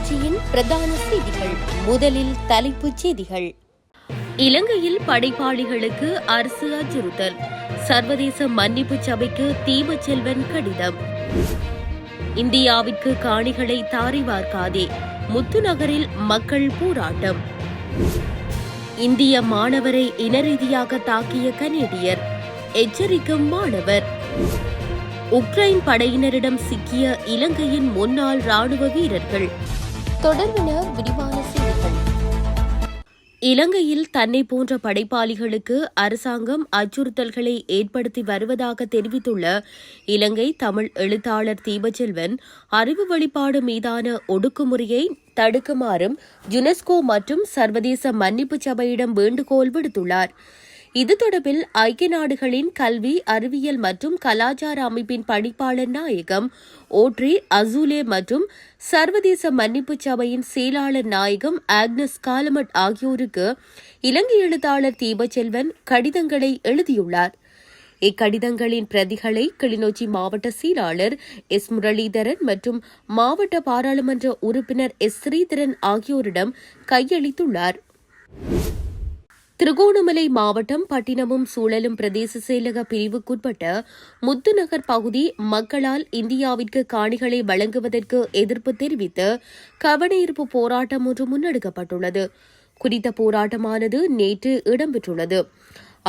தொலைக்காட்சியின் பிரதான செய்திகள். முதலில் தலைப்புச் செய்திகள். இலங்கையில் படைப்பாளிகளுக்கு அரசு அச்சுறுத்தல். சர்வதேச மன்னிப்பு சபைக்கு தீபச்செல்வன் கடிதம். இந்தியாவிற்கு காணிகளை தாரை வார்க்காதே, முத்துநகரில் மக்கள் போராட்டம். இந்திய மாணவரை இனரீதியாக தாக்கிய கனேடியர், எச்சரிக்கும் மாணவர். உக்ரைன் படையினரிடம் சிக்கிய இலங்கையின் முன்னாள் ராணுவ வீரர்கள். தொடர்பான விரிவான செய்திகள். இலங்கையில் தன்னை போன்ற படைப்பாளிகளுக்கு அரசாங்கம் அச்சுறுத்தல்களை ஏற்படுத்தி வருவதாக தெரிவித்துள்ள இலங்கை தமிழ் எழுத்தாளர் தீபச்செல்வன், அறிவு வெளிப்பாடு மீதான ஒடுக்குமுறையை தடுக்குமாறும் யுனெஸ்கோ மற்றும் சர்வதேச மன்னிப்பு சபையிடம் வேண்டுகோள் விடுத்துள்ளார். இது தொடர்பில் ஐக்கிய நாடுகளின் கல்வி, அறிவியல் மற்றும் கலாச்சார அமைப்பின் பணிப்பாளர் நாயகம் ஓட்ரி அசூலே மற்றும் சர்வதேச மன்னிப்பு சபையின் செயலாளர் நாயகம் ஆக்னஸ் காலமட் ஆகியோருக்கு இலங்கை எழுத்தாளர் தீபச்செல்வன் கடிதங்களை எழுதியுள்ளார். இக்கடிதங்களின் பிரதிகளை கிளிநொச்சி மாவட்ட செயலாளர் எஸ் முரளிதரன் மற்றும் மாவட்ட பாராளுமன்ற உறுப்பினர் எஸ் ஸ்ரீதரன் ஆகியோரிடம் கையளித்துள்ளார். திருகோணமலை மாவட்டம் பட்டினமும் சூழலும் பிரதேச செயலக பிரிவுக்குட்பட்ட முத்துநகர் பகுதி மக்களால் இந்தியாவிற்கு காணிகளை வழங்குவதற்கு எதிர்ப்பு தெரிவித்து கவனஈர்ப்பு போராட்டம் ஒன்று முன்னெடுக்கப்பட்டுள்ளது. குறித்த போராட்டமானது நேற்று இடம்பெற்றுள்ளது.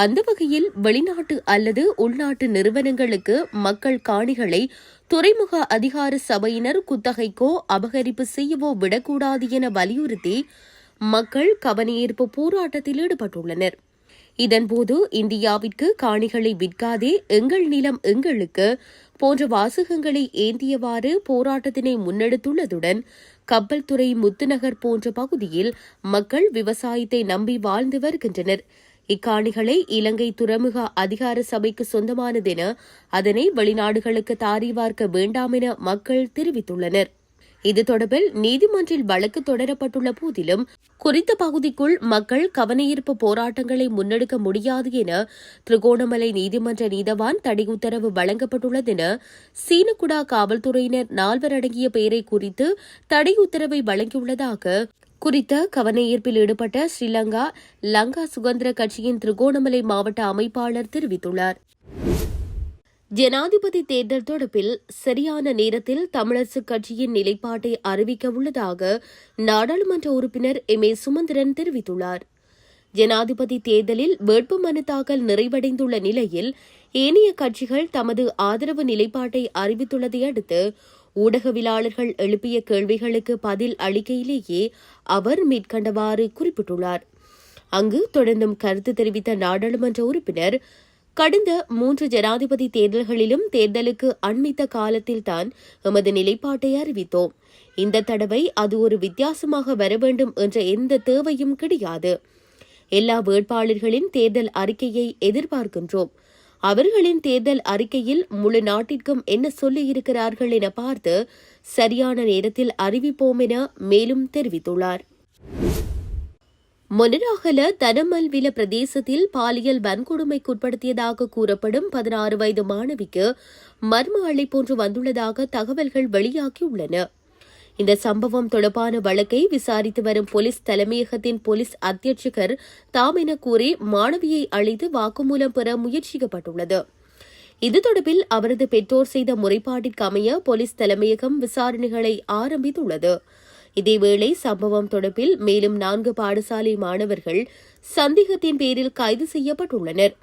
அந்த வகையில் வெளிநாட்டு அல்லது உள்நாட்டு நிறுவனங்களுக்கு மக்கள் காணிகளை துறைமுக அதிகார சபையினர் குத்தகைக்கோ அபகரிப்பு செய்யவோ விடக்கூடாது என வலியுறுத்தி மக்கள் கவனஈர்ப்பு போராட்டத்தில் ஈடுபட்டுள்ளனர். இதன்போது இந்தியாவிற்கு காணிகளை விற்காதே, எங்கள் நிலம் எங்களுக்கு போன்ற வாசகங்களை ஏந்தியவாறு போராட்டத்தினை முன்னெடுத்துள்ளதுடன் கப்பல் துறை, முத்துநகர் போன்ற பகுதியில் மக்கள் விவசாயத்தை நம்பி வாழ்ந்து வருகின்றனர். இக்காணிகளை இலங்கை துறைமுக அதிகார சபைக்கு சொந்தமானதென அதனை வெளிநாடுகளுக்கு தாரி வார்க்க வேண்டாம் என மக்கள் தெரிவித்துள்ளனர். இது தொடர்பில் நீதிமன்றில் வழக்கு தொடரப்பட்டுள்ள போதிலும் குறித்த பகுதிக்குள் மக்கள் கவனஈர்ப்பு போராட்டங்களை முன்னெடுக்க முடியாது என திருகோணமலை நீதிமன்ற நீதவான் தடை உத்தரவு வழங்கப்பட்டுள்ளதென சீனக்குடா காவல்துறையினர் 4 அடங்கிய பெயரை குறித்து தடை உத்தரவை வழங்கியுள்ளதாக குறித்த கவனஈர்ப்பில் ஈடுபட்ட ஸ்ரீலங்கா லங்கா சுதந்திர கட்சியின் திருகோணமலை மாவட்ட அமைப்பாளர் தெரிவித்துள்ளார். ஜனாதிபதி தேர்தல் தொடர்பில் சரியான நேரத்தில் தமிழரசுக் கட்சியின் நிலைப்பாட்டை அறிவிக்க உள்ளதாக நாடாளுமன்ற உறுப்பினர் எம். ஏ. சுமந்திரன் தெரிவித்துள்ளார். ஜனாதிபதி தேர்தலில் வேட்புமனு தாக்கல் நிறைவடைந்துள்ள நிலையில் ஏனைய கட்சிகள் தமது ஆதரவு நிலைப்பாட்டை அறிவித்துள்ளதை அடுத்து ஊடகவியலாளர்கள் எழுப்பிய கேள்விகளுக்கு பதில் அளிக்கையிலேயே அவர் மேற்கண்டவாறு குறிப்பிட்டுள்ளார். அங்கு தொடர்ந்தும் கருத்து தெரிவித்த நாடாளுமன்ற உறுப்பினர், கடந்த 3 ஜனாதிபதி தேர்தல்களிலும் தேர்தலுக்கு அண்மித்த காலத்தில்தான் எமது நிலைப்பாட்டை அறிவித்தோம். இந்த தடவை அது ஒரு வித்தியாசமாக வர வேண்டும் என்ற எந்த தேவையும் கிடையாது. எல்லா வேட்பாளர்களின் தேர்தல் அறிக்கையை எதிர்பார்க்கின்றோம். அவர்களின் தேர்தல் அறிக்கையில் முழு நாட்டிற்கும் என்ன சொல்லியிருக்கிறார்கள் என பார்த்து சரியான நேரத்தில் அறிவிப்போம் என மேலும் தெரிவித்துள்ளார். மொனராகல தனமல்வில பிரதேசத்தில் பாலியல் வன்கொடுமைக்குட்படுத்தியதாக கூறப்படும் 16 வயது மாணவிக்கு மர்ம அழைப்பொன்று வந்துள்ளதாக தகவல்கள் வெளியாகியுள்ளன. இந்த சம்பவம் தொடர்பான வழக்கை விசாரித்து வரும் போலீஸ் தலைமையகத்தின் போலீஸ் அத்தியட்சகர் தாம் என கூறி மாணவியை அழைத்து வாக்குமூலம் பெற முயற்சிக்கப்பட்டுள்ளது. இது தொடர்பில் அவரது பெற்றோர் செய்த முறைப்பாட்டிற்கு அமைய போலீஸ் தலைமையகம் விசாரணைகளை ஆரம்பித்துள்ளது. இதேவேளை சம்பவம் தொடர்பில் மேலும் 4 பாடசாலை மாணவர்கள் சந்தேகத்தின் பேரில் கைது செய்யப்பட்டுள்ளனர்.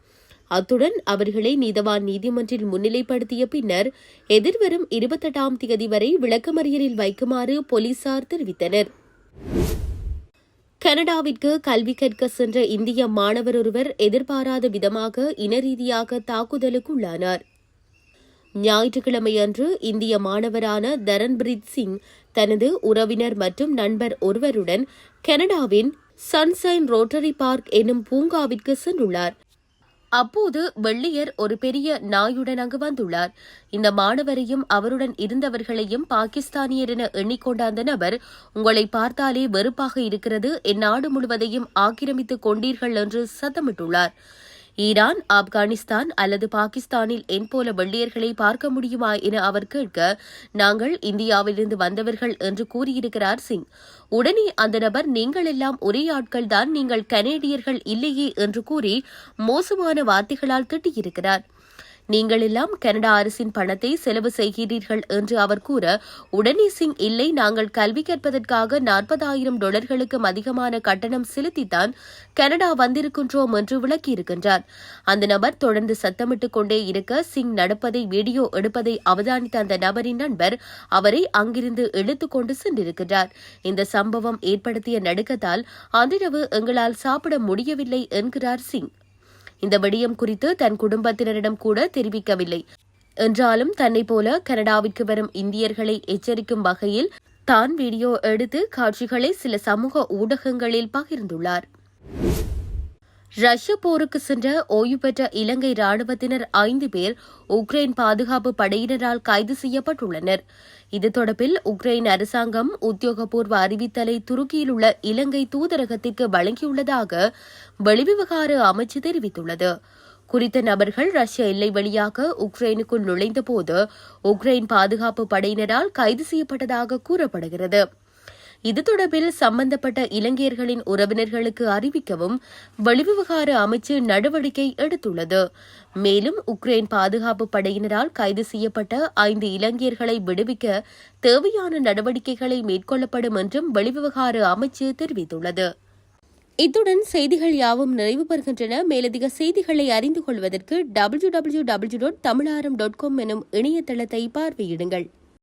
அத்துடன் அவர்களை நீதவான் நீதிமன்றில் முன்னிலைப்படுத்திய பின்னர் எதிர்வரும் 28ஆம் தேதி வரை விளக்கமறியலில் வைக்குமாறு போலீசார் தெரிவித்தனர். கனடாவிற்கு கல்வி கற்க சென்ற இந்திய மாணவர் ஒருவர் எதிர்பாராத விதமாக இனரீதியாக தாக்குதலுக்குள்ளானார். ஞாயிற்றுக்கிழமையன்று இந்திய மாணவரான தரன்பிரீத் சிங் தனது உறவினர் மற்றும் நண்பர் ஒருவருடன் கனடாவின் சன்சைன் ரோட்டரி பார்க் எனும் பூங்காவிற்கு சென்றுள்ளார். அப்போது வெள்ளையர் ஒரு பெரிய நாயுடன் அங்கு வந்துள்ளார். இந்த மாணவரையும் அவருடன் இருந்தவர்களையும் பாகிஸ்தானியர் என எண்ணிக்கொண்ட அந்த நபர், உங்களை பார்த்தாலே வெறுப்பாக இருக்கிறது, என் நாடு முழுவதையும் ஆக்கிரமித்துக் கொண்டீர்கள் என்று சத்தமிட்டுள்ளார். ஈரான், ஆப்கானிஸ்தான் அல்லது பாகிஸ்தானில் என் போல வெள்ளையர்களை பார்க்க முடியுமா என அவர் கேட்க, நாங்கள் இந்தியாவிலிருந்து வந்தவர்கள் என்று கூறியிருக்கிறார் சிங். உடனே அந்த நபர், நீங்கள் எல்லாம் ஒரே ஆட்கள்தான், நீங்கள் கனேடியர்கள் இல்லையே என்று கூறி மோசமான வார்த்தைகளால் திட்டியிருக்கிறார். நீங்கள் எல்லாம் கனடா அரசின் பணத்தை செலவு செய்கிறீர்கள் என்று அவர் கூற, உடனே சிங், இல்லை, நாங்கள் கல்வி கற்பதற்காக $40,000 அதிகமான கட்டணம் செலுத்தித்தான் கனடா வந்திருக்கின்றோம் என்று விளக்கியிருக்கின்றார். அந்த நபர் தொடர்ந்து சத்தமிட்டுக் கொண்டே இருக்க, சிங் நடப்பதை வீடியோ எடுப்பதை அவதானித்த அந்த நபரின் நண்பர் அவரை அங்கிருந்து இழுத்துக் கொண்டு சென்றிருக்கிறார். இந்த சம்பவம் ஏற்படுத்திய நடுக்கத்தால் அன்றிரவு எங்களால் சாப்பிட முடியவில்லை என்கிறார் சிங். இந்த விடயம் குறித்து தன் குடும்பத்தினரிடம் கூட தெரிவிக்கவில்லை என்றாலும், தன்னை போல கனடாவிற்கு வரும் இந்தியர்களை எச்சரிக்கும் வகையில் தான் வீடியோ எடுத்து காட்சிகளை சில சமூக ஊடகங்களில் பகிர்ந்துள்ளார். ரஷ்ய போருக்கு சென்ற ஓய்வு பெற்ற இலங்கை ராணுவத்தினர் 5 பேர் உக்ரைன் பாதுகாப்பு படையினரால் கைது செய்யப்பட்டுள்ளனர். இது தொடர்பில் உக்ரைன் அரசாங்கம் உத்தியோகபூர்வ அறிவித்தலை துருக்கியில் உள்ள இலங்கை தூதரகத்திற்கு வழங்கியுள்ளதாக வெளிவிவகார அமைச்சு தெரிவித்துள்ளது. குறித்த நபர்கள் ரஷ்ய எல்லை வழியாக உக்ரைனுக்குள் நுழைந்தபோது உக்ரைன் பாதுகாப்பு படையினரால் கைது செய்யப்பட்டதாக கூறப்படுகிறது. இது தொடர்பில் சம்பந்தப்பட்ட இலங்கையர்களின் உறவினர்களுக்கு அறிவிக்கவும் வெளிவிவகார அமைச்சு நடவடிக்கை எடுத்துள்ளது. மேலும் உக்ரைன் பாதுகாப்பு படையினரால் கைது செய்யப்பட்ட 5 இலங்கையர்களை விடுவிக்க தேவையான நடவடிக்கைகளை மேற்கொள்ளப்படும் என்றும் வெளிவிவகார அமைச்சு தெரிவித்துள்ளது. இத்துடன் செய்திகள் யாவும் நிறைவு பெறுகின்றன. மேலதிக செய்திகளை அறிந்து கொள்வதற்கு www.tamilaram.com எனும் இணையதளத்தை பார்வையிடுங்கள்.